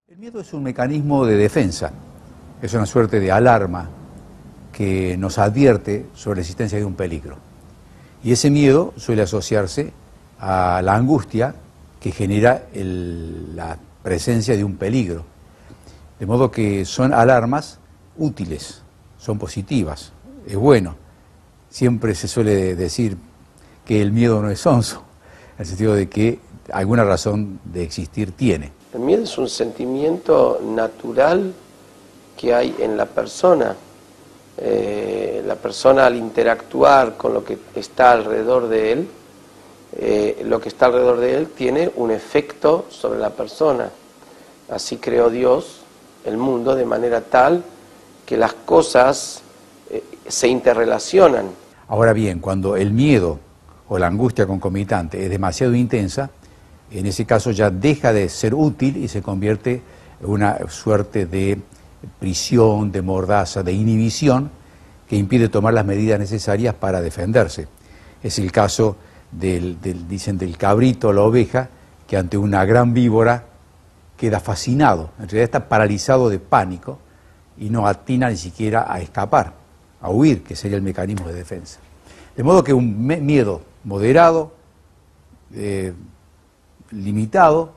El miedo es un mecanismo de defensa, es una suerte de alarma que nos advierte sobre la existencia de un peligro. Y ese miedo suele asociarse a la angustia que genera la presencia de un peligro. De modo que son alarmas útiles, son positivas, es bueno. Siempre se suele decir que el miedo no es sonso, en el sentido de que alguna razón de existir tiene. El miedo es un sentimiento natural que hay en la persona. La persona al interactuar con lo que está alrededor de él, lo que está alrededor de él tiene un efecto sobre la persona. Así creó Dios el mundo de manera tal que las cosas se interrelacionan. Ahora bien, cuando el miedo o la angustia concomitante es demasiado intensa, en ese caso ya deja de ser útil y se convierte en una suerte de prisión, de mordaza, de inhibición que impide tomar las medidas necesarias para defenderse. Es el caso dicen del cabrito o la oveja, que ante una gran víbora queda fascinado, en realidad está paralizado de pánico y no atina ni siquiera a escapar, a huir, que sería el mecanismo de defensa. De modo que un miedo moderado, limitado,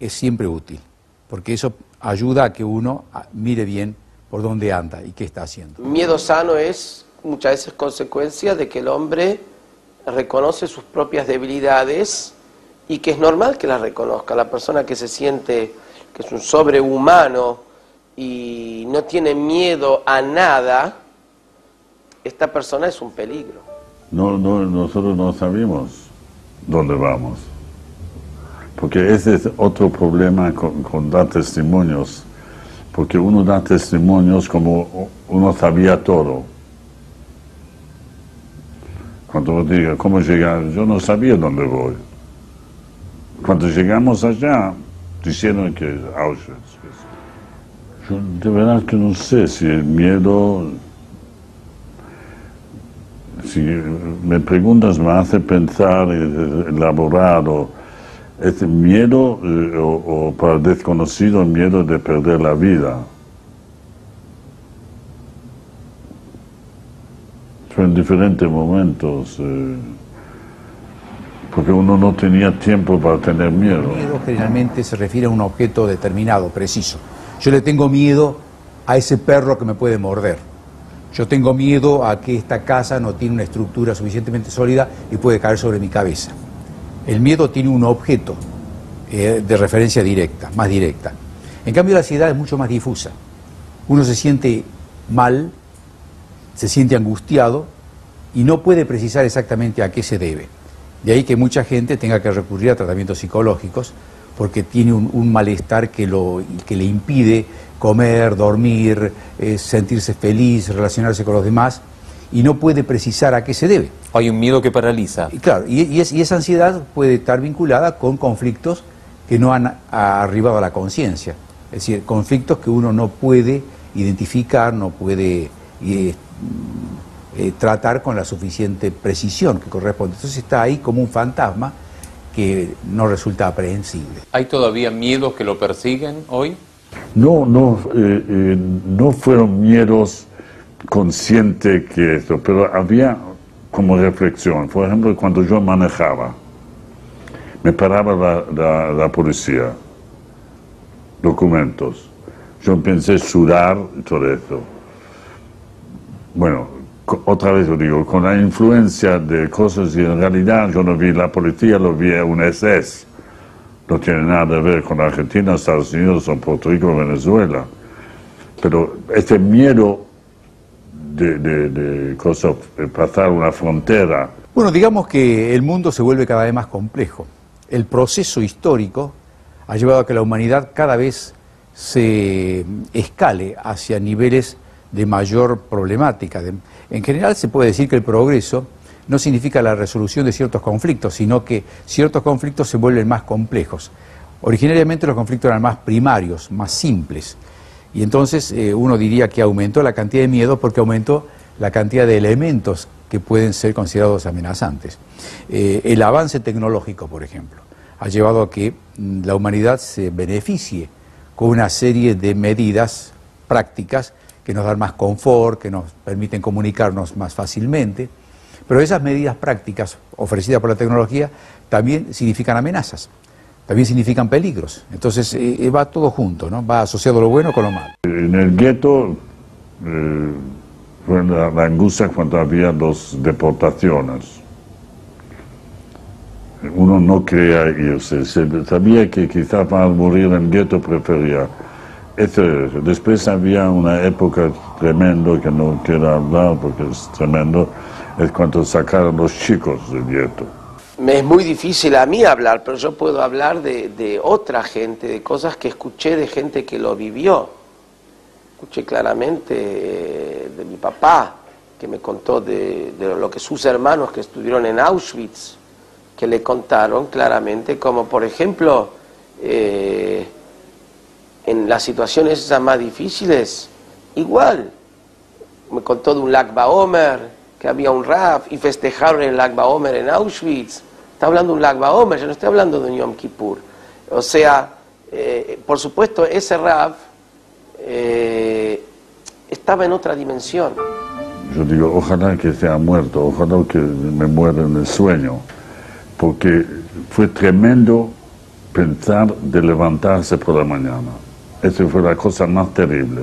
es siempre útil, porque eso ayuda a que uno mire bien por dónde anda y qué está haciendo. Miedo sano es muchas veces consecuencia de que el hombre reconoce sus propias debilidades y que es normal que las reconozca. La persona que se siente que es un sobrehumano y no tiene miedo a nada, esta persona es un peligro. Nosotros no sabemos dónde vamos. Porque ese es otro problema con dar testimonios. Porque uno da testimonios como uno sabía todo. Cuando uno diga, ¿cómo llegar? Yo no sabía dónde voy. Cuando llegamos allá, dijeron que es Auschwitz. Yo de verdad que no sé si el miedo... Si me preguntas, me hace pensar, elaborar, ¿es miedo o para el desconocido el miedo de perder la vida? Fue en diferentes momentos, porque uno no tenía tiempo para tener miedo. El miedo generalmente se refiere a un objeto determinado, preciso. Yo le tengo miedo a ese perro que me puede morder. Yo tengo miedo a que esta casa no tiene una estructura suficientemente sólida y puede caer sobre mi cabeza. El miedo tiene un objeto de referencia directa, más directa. En cambio, la ansiedad es mucho más difusa. Uno se siente mal, se siente angustiado y no puede precisar exactamente a qué se debe. De ahí que mucha gente tenga que recurrir a tratamientos psicológicos porque tiene un malestar que le impide comer, dormir, sentirse feliz, relacionarse con los demás, y no puede precisar a qué se debe. Hay un miedo que paraliza. Y claro, y esa ansiedad puede estar vinculada con conflictos que no han arribado a la conciencia, es decir, conflictos que uno no puede identificar, no puede tratar con la suficiente precisión que corresponde. Entonces está ahí como un fantasma que no resulta aprehensible. ¿Hay todavía miedos que lo persiguen hoy? No fueron miedos conscientes que esto, pero había como reflexión. Por ejemplo, cuando yo manejaba, me paraba la policía, documentos. Yo empecé a sudar y todo eso. Bueno, otra vez lo digo, con la influencia de cosas y en realidad yo no vi la policía, lo vi un SS. No tiene nada que ver con Argentina, Estados Unidos o Puerto Rico o Venezuela. Pero este miedo de cosas, pasar una frontera. Bueno, digamos que el mundo se vuelve cada vez más complejo. El proceso histórico ha llevado a que la humanidad cada vez se escale hacia niveles de mayor problemática. En general se puede decir que el progreso no significa la resolución de ciertos conflictos, sino que ciertos conflictos se vuelven más complejos. Originariamente los conflictos eran más primarios, más simples, y entonces uno diría que aumentó la cantidad de miedo porque aumentó la cantidad de elementos que pueden ser considerados amenazantes. El avance tecnológico, por ejemplo, ha llevado a que la humanidad se beneficie con una serie de medidas prácticas que nos dan más confort, que nos permiten comunicarnos más fácilmente, pero esas medidas prácticas ofrecidas por la tecnología también significan amenazas, también significan peligros. Entonces va todo junto, ¿no? Va asociado lo bueno con lo malo. En el gueto fue la angustia cuando había las deportaciones. Uno no quería irse, sabía que quizás para morir en el gueto prefería. Después había una época tremenda que no quiero hablar porque es tremendo, es cuando sacaron los chicos del gueto. Me es muy difícil a mí hablar, pero yo puedo hablar de otra gente, de cosas que escuché de gente que lo vivió. Escuché claramente de mi papá, que me contó de lo que sus hermanos que estuvieron en Auschwitz, que le contaron claramente, como por ejemplo, en las situaciones esas más difíciles, igual. Me contó de un Lag BaOmer, que había un Rav, y festejaron el Lag BaOmer en Auschwitz. Está hablando de un Lag BaOmer, yo no estoy hablando de un Yom Kippur. O sea, por supuesto, ese Rav estaba en otra dimensión. Yo digo, ojalá que sea muerto, ojalá que me muera en el sueño, porque fue tremendo pensar de levantarse por la mañana. Esa fue la cosa más terrible.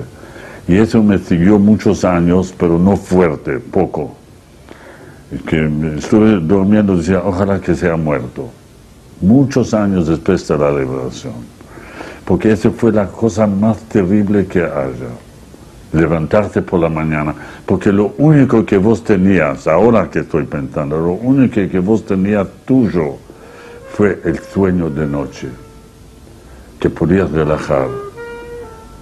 Y eso me siguió muchos años, pero no fuerte, poco. Que estuve durmiendo y decía, ojalá que sea muerto. Muchos años después de la liberación. Porque esa fue la cosa más terrible que haya. Levantarte por la mañana. Porque lo único que vos tenías, ahora que estoy pensando, lo único que vos tenías tuyo fue el sueño de noche. Que podías relajar.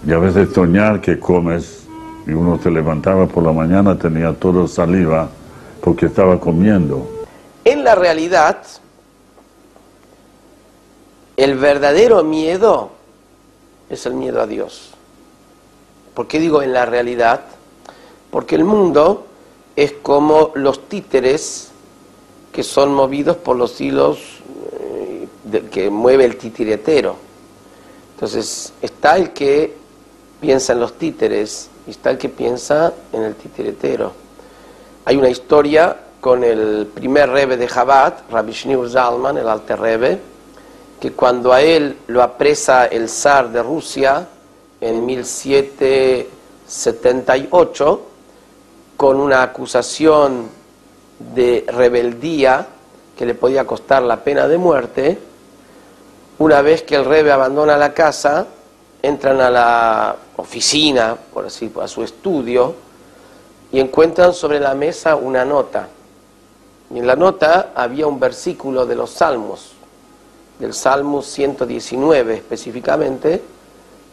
Y a veces soñar que comes, y uno se levantaba por la mañana, tenía todo saliva, porque estaba comiendo. En la realidad, el verdadero miedo es el miedo a Dios. ¿Por qué digo en la realidad? Porque el mundo es como los títeres que son movidos por los hilos que mueve el titiretero. Entonces, está el que piensa en los títeres y está el que piensa en el titiretero. Hay una historia con el primer Rebbe de Chabad, Rabbi Shneur Zalman, el Alter Rebbe, que cuando a él lo apresa el zar de Rusia en 1778, con una acusación de rebeldía que le podía costar la pena de muerte, una vez que el Rebbe abandona la casa, entran a la oficina, por así, a su estudio, y encuentran sobre la mesa una nota. Y en la nota había un versículo de los Salmos, del Salmo 119 específicamente,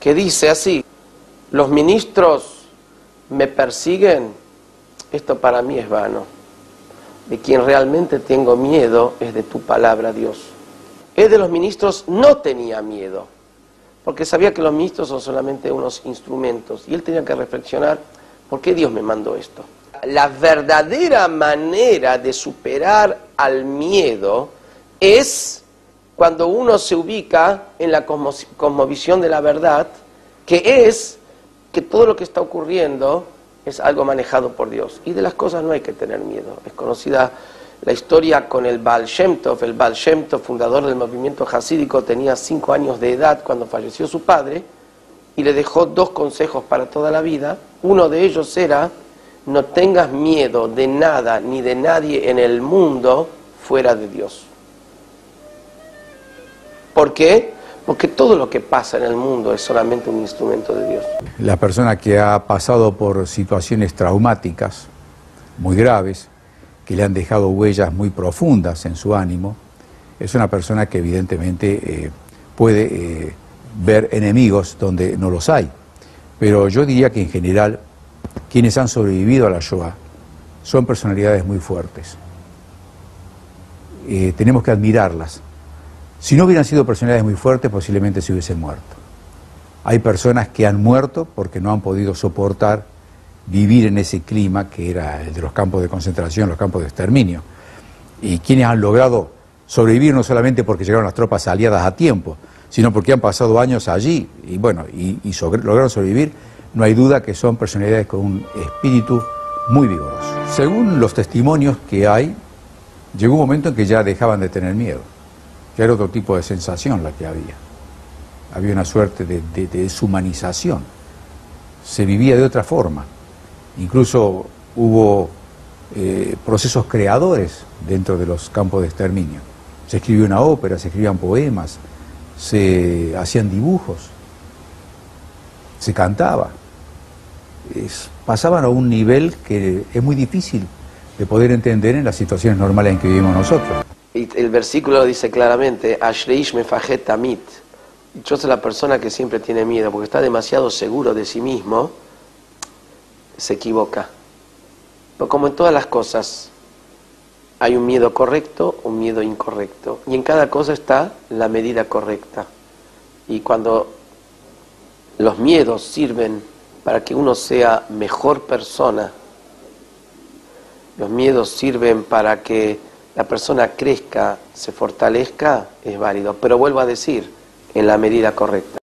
que dice así: los ministros me persiguen, esto para mí es vano. De quien realmente tengo miedo es de tu palabra, Dios. Él de los ministros no tenía miedo, porque sabía que los ministros son solamente unos instrumentos, y él tenía que reflexionar, ¿por qué Dios me mandó esto? La verdadera manera de superar al miedo es cuando uno se ubica en la cosmovisión de la verdad, que es que todo lo que está ocurriendo es algo manejado por Dios. Y de las cosas no hay que tener miedo. Es conocida la historia con el Baal Shem Tov. El Baal Shem Tov, fundador del movimiento hasídico, tenía 5 años de edad cuando falleció su padre y le dejó 2 consejos para toda la vida. Uno de ellos era: no tengas miedo de nada ni de nadie en el mundo fuera de Dios. ¿Por qué? Porque todo lo que pasa en el mundo es solamente un instrumento de Dios. La persona que ha pasado por situaciones traumáticas muy graves, que le han dejado huellas muy profundas en su ánimo, es una persona que evidentemente puede ver enemigos donde no los hay. Pero yo diría que en general quienes han sobrevivido a la Shoah son personalidades muy fuertes. Tenemos que admirarlas. Si no hubieran sido personalidades muy fuertes, posiblemente se hubiesen muerto. Hay personas que han muerto porque no han podido soportar vivir en ese clima que era el de los campos de concentración, los campos de exterminio. Y quienes han logrado sobrevivir no solamente porque llegaron las tropas aliadas a tiempo, sino porque han pasado años allí y bueno, lograron sobrevivir, no hay duda que son personalidades con un espíritu muy vigoroso. Según los testimonios que hay, llegó un momento en que ya dejaban de tener miedo, que era otro tipo de sensación la que había. Había una suerte de deshumanización, se vivía de otra forma, incluso hubo procesos creadores dentro de los campos de exterminio. Se escribió una ópera, se escribían poemas, se hacían dibujos, se cantaba. Pasaban a un nivel que es muy difícil de poder entender en las situaciones normales en que vivimos nosotros. Y el versículo dice claramente, Ashreish mefajet tamit. Dichosa la persona que siempre tiene miedo, porque está demasiado seguro de sí mismo, se equivoca. Pero como en todas las cosas, hay un miedo correcto, un miedo incorrecto. Y en cada cosa está la medida correcta. Y cuando los miedos sirven para que uno sea mejor persona, los miedos sirven para que la persona crezca, se fortalezca, es válido. Pero vuelvo a decir, en la medida correcta.